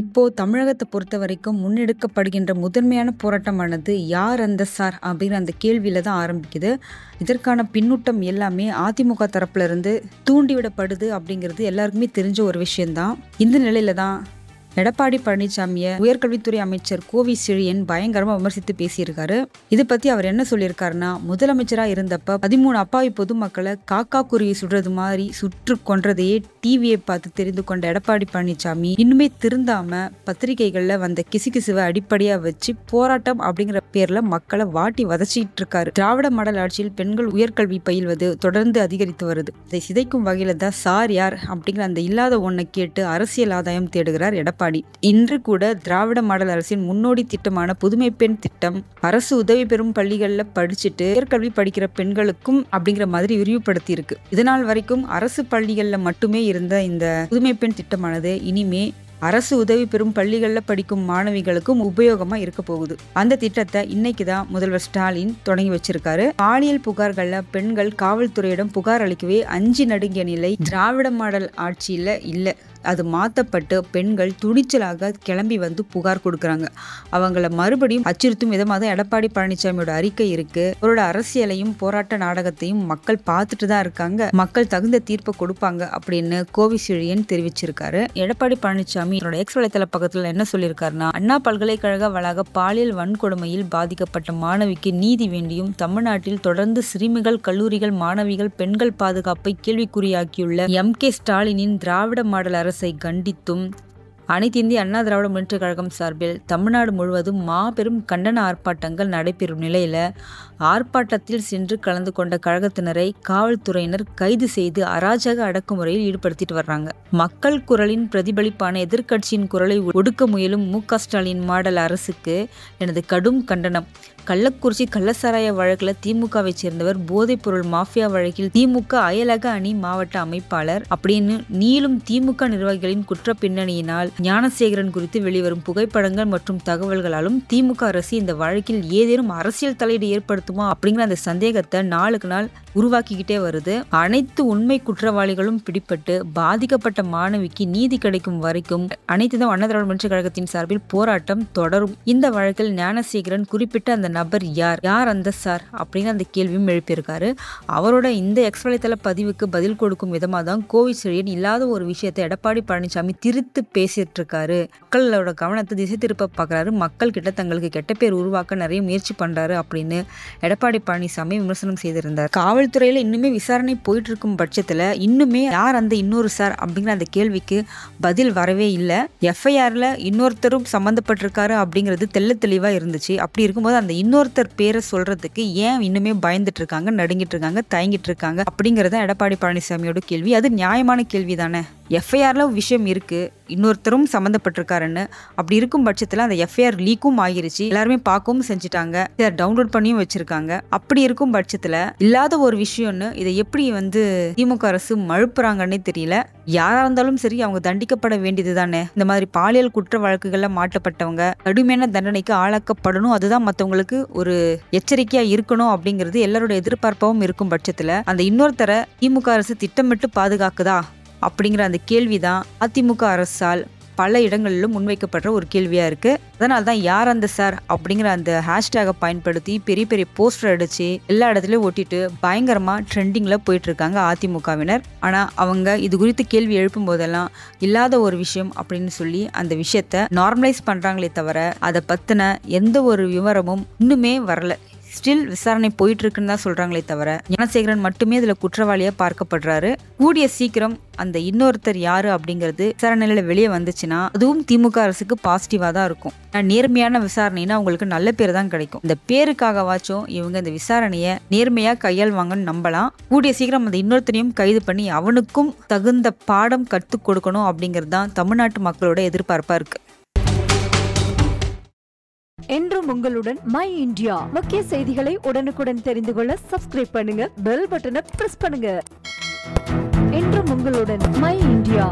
இப்போ தமிழகத்தை பொறுத்த வரைக்கும் முன்னெடுக்கப்படுகின்ற முதன்மையான போராட்டமானது யார் அந்த சார் அப்படிங்கிற அந்த கேள்வியில தான் ஆரம்பிக்குது. இதற்கான பின்னூட்டம் எல்லாமே அதிமுக தரப்புல இருந்து தூண்டிவிடப்படுது அப்படிங்கிறது எல்லாருக்குமே தெரிஞ்ச ஒரு விஷயம்தான். இந்த நிலையில தான் எடப்பாடி பழனிசாமியை உயர்கல்வித்துறை அமைச்சர் கோவி செழியன் பயங்கரமா விமர்சித்து பேசியிருக்காரு. இதை பத்தி அவர் என்ன சொல்லியிருக்காருன்னா, முதலமைச்சரா இருந்தப்ப 13 அப்பாவி பொதுமக்களை காக்கா குருவி சுடுறது மாதிரி சுற்று கொன்றதையே டிவியை பார்த்து தெரிந்து கொண்ட எடப்பாடி பழனிசாமி இன்னுமே திருந்தாம பத்திரிகைகள்ல வந்த கிசுகிசுவை அடிப்படையா வச்சு போராட்டம் அப்படிங்கிற பேர்ல மக்களை வாட்டி வதச்சிட்டு இருக்காரு. திராவிட மாடல் ஆட்சியில் பெண்கள் உயர்கல்வி பயில்வது தொடர்ந்து அதிகரித்து வருது. இதை சிதைக்கும் வகையில தான் சார் யார் அப்படிங்கிற அந்த இல்லாத ஒன்றை கேட்டு அரசியல் ஆதாயம் தேடுகிறார் எடப்பாடி. இன்று கூட திராவிட மாடல் அரசின் முன்னோடி திட்டமான புதுமை பெண் திட்டம் அரசு உதவி பெறும் பள்ளிகள்ல படிச்சுட்டு உயர்கல்வி படிக்கிற பெண்களுக்கும் அப்படிங்கிற மாதிரி விரிவுபடுத்தி இருக்கு. இதனால் வரைக்கும் அரசு பள்ளிகள்ல மட்டுமே இருந்த இந்த புதுமை பெண் திட்டமானது இனிமே அரசு உதவி பெறும் பள்ளிகள்ல படிக்கும் மாணவிகளுக்கும் உபயோகமா இருக்க போகுது. அந்த திட்டத்தை இன்னைக்கு தான் முதல்வர் ஸ்டாலின் தொடங்கி வச்சிருக்காரு. பாலியல் புகார்கள்ல பெண்கள் காவல்துறையிடம் புகார் அளிக்கவே அஞ்சி நடுங்கிய நிலை திராவிட மாடல் ஆட்சியில இல்ல. அது மாற்றப்பட்டு பெண்கள் துணிச்சலாக கிளம்பி வந்து புகார் கொடுக்குறாங்க. அவங்கள மறுபடியும் அச்சுறுத்தும் விதமாக தான் எடப்பாடி பழனிசாமியோட அறிக்கை இருக்கு. அவரோட அரசியலையும் போராட்ட நாடகத்தையும் மக்கள் பார்த்துட்டு தான் இருக்காங்க. மக்கள் தகுந்த தீர்ப்பை கொடுப்பாங்க அப்படின்னு கோவி செழியன் தெரிவிச்சிருக்காரு. எடப்பாடி பழனிசாமி அவரோட எக்ஸ் வலைத்தள பக்கத்துல என்ன சொல்லியிருக்காருன்னா, அண்ணா பல்கலைக்கழக வளாக பாலியல் வன்கொடுமையில் பாதிக்கப்பட்ட மாணவிக்கு நீதி வேண்டியும் தமிழ்நாட்டில் தொடர்ந்து சிறுமிகள், கல்லூரிகள், மாணவிகள், பெண்கள் பாதுகாப்பை கேள்விக்குறியாக்கியுள்ள எம்.கே. ஸ்டாலினின் திராவிட மாடல் அரசை கண்டித்தும் அனைத்து இந்திய அண்ணா திராவிட முன்னேற்றக் கழகம் சார்பில் தமிழ்நாடு முழுவதும் மாபெரும் கண்டன ஆர்ப்பாட்டங்கள் நடைபெறும் நிலையில ஆர்ப்பாட்டத்தில் சென்று கலந்து கொண்ட கழகத்தினரை காவல்துறையினர் கைது செய்து அராஜக அடக்குமுறையில் ஈடுபடுத்திட்டு வர்றாங்க. மக்கள் குரலின் பிரதிபலிப்பான எதிர்க்கட்சியின் குரலை ஒடுக்க முயலும் மு.க. ஸ்டாலின் மாடல் அரசுக்கு எனது கடும் கண்டனம். கள்ளக்குறிச்சி கள்ளசாராய வழக்குல திமுகவை சேர்ந்தவர், போதைப் பொருள் மாஃபியா வழக்கில் திமுக அயலக அணி மாவட்ட அமைப்பாளர் அப்படின்னு நீளும் திமுக நிர்வாகிகளின் குற்ற பின்னணியினால் ஞானசேகரன் குறித்து வெளிவரும் புகைப்படங்கள் மற்றும் தகவல்களாலும் திமுக அரசு இந்த வழக்கில் ஏதேனும் அரசியல் தலையீடு ஏற்படுத்துமா அப்படிங்கிற அந்த சந்தேகத்தை நாளுக்கு நாள் உருவாக்கிக்கிட்டே வருது. அனைத்து உண்மை குற்றவாளிகளும் பிடிபட்டு பாதிக்கப்பட்ட மாணவிக்கு நீதி கிடைக்கும் வரைக்கும் அனைத்து அண்ணா திராவிட முன்னேற்றக் கழகத்தின் சார்பில் போராட்டம் தொடரும். இந்த வழக்கில் ஞானசேகரன் குறிப்பிட்ட அந்த நபர் யார் அந்த சார் அப்படின்னு அந்த கேள்வியும் எழுப்பியிருக்காரு. அவரோட இந்த எக்ஸ் வலைத்தள பதிவுக்கு பதில் கொடுக்கும் விதமாக தான் கோவி செழியன் இல்லாத ஒரு விஷயத்தை எடப்பாடி பழனிசாமி திரித்து பேசிட்டு இருக்காரு. மக்களோட கவனத்தை திசை திருப்ப பார்க்கறாரு. மக்கள் கிட்ட தங்களுக்கு கெட்ட பேர் உருவாக்க நிறைய முயற்சி பண்றாரு அப்படின்னு எடப்பாடி பழனிசாமி விமர்சனம் செய்திருந்தார். காவல்துறையில இன்னுமே விசாரணை போயிட்டு இருக்கும் பட்சத்துல இன்னுமே யார் அந்த இன்னொரு சார் அப்படிங்கிற அந்த கேள்விக்கு பதில் வரவே இல்லை. எஃப்ஐஆர்ல இன்னொருத்தரும் சம்பந்தப்பட்டிருக்காரு அப்படிங்கிறது தெள்ள தெளிவா இருந்துச்சு. அப்படி இருக்கும்போது அந்த இன்னொருத்தர் பேரை சொல்றதுக்கு ஏன் இன்னுமே பயந்துட்டு இருக்காங்க, நடுங்கிட்டு இருக்காங்க, தயங்கிட்டு இருக்காங்க அப்படிங்கறத எடப்பாடி பழனிசாமியோட கேள்வி. அது நியாயமான கேள்வி தானே. எஃப்ஐஆர்ல விஷயம் இருக்கு, இன்னொருத்தரும் சம்மந்தப்பட்டிருக்காருன்னு. அப்படி இருக்கும் பட்சத்துல அந்த எஃப்ஐஆர் லீக்கும் ஆகிருச்சு, எல்லாருமே பார்க்கவும் செஞ்சுட்டாங்க, இதை டவுன்லோட் பண்ணியும் வச்சிருக்காங்க. அப்படி இருக்கும் பட்சத்துல இல்லாத ஒரு விஷயம்னு இதை எப்படி திமுக அரசு மழுப்புறாங்கன்னே தெரியல. யாரா இருந்தாலும் சரி அவங்க தண்டிக்கப்பட வேண்டியது தானே. இந்த மாதிரி பாலியல் குற்ற வழக்குகள்ல மாட்டப்பட்டவங்க கடுமையான தண்டனைக்கு ஆளாக்கப்படணும். அதுதான் மற்றவங்களுக்கு ஒரு எச்சரிக்கையா இருக்கணும் அப்படிங்கிறது எல்லாரோட எதிர்பார்ப்பாகவும் இருக்கும் பட்சத்துல அந்த இன்னொருத்தரை திமுக அரசு திட்டமிட்டு பாதுகாக்குதா அப்படிங்கிற அந்த கேள்விதான் அதிமுக அரசால் பல இடங்களிலும் முன்வைக்கப்படுற ஒரு கேள்வியா இருக்கு. அதனால தான் யார் அந்த சார் அப்படிங்கிற அந்த ஹேஷ்டேகை பயன்படுத்தி பெரிய பெரிய போஸ்டர் அடிச்சு எல்லா இடத்துலயும் ஒட்டிட்டு பயங்கரமா ட்ரெண்டிங்ல போயிட்டு இருக்காங்க அதிமுகவினர். ஆனா அவங்க இது குறித்து கேள்வி எழுப்பும் போதெல்லாம் இல்லாத ஒரு விஷயம் அப்படின்னு சொல்லி அந்த விஷயத்த நார்மலைஸ் பண்றாங்களே தவிர அதை பத்தின எந்த ஒரு விவரமும் இன்னுமே வரல. ஸ்டில் விசாரணை போயிட்டு இருக்குன்னு தான் சொல்றாங்களே தவிர ஞானசேகரன் மட்டுமே இதுல குற்றவாளியா பார்க்கப்படுறாரு. கூடிய சீக்கிரம் அந்த இன்னொருத்தர் யாரு அப்படிங்கிறது விசாரணையில வெளியே வந்துச்சுன்னா அதுவும் திமுக அரசுக்கு பாசிட்டிவா தான் இருக்கும். நேர்மையான விசாரணைன்னா அவங்களுக்கு நல்ல பேர் தான் கிடைக்கும். இந்த பேருக்காகவாச்சும் இவங்க இந்த விசாரணையை நேர்மையா கையாள்வாங்கன்னு நம்பலாம். கூடிய சீக்கிரம் அந்த இன்னொருத்தரையும் கைது பண்ணி அவனுக்கும் தகுந்த பாடம் கற்றுக் கொடுக்கணும் அப்படிங்கிறது தான் தமிழ்நாட்டு மக்களோட எதிர்பார்ப்பா இருக்கு. என்றும் உங்களுடன் மை இந்தியா. முக்கிய செய்திகளை உடனுக்குடன் தெரிந்து கொள்ள சப்ஸ்கிரைப் பண்ணுங்க, பெல் பட்டனை பிரஸ் பண்ணுங்க. என்றும் உங்களுடன் மை இந்தியா.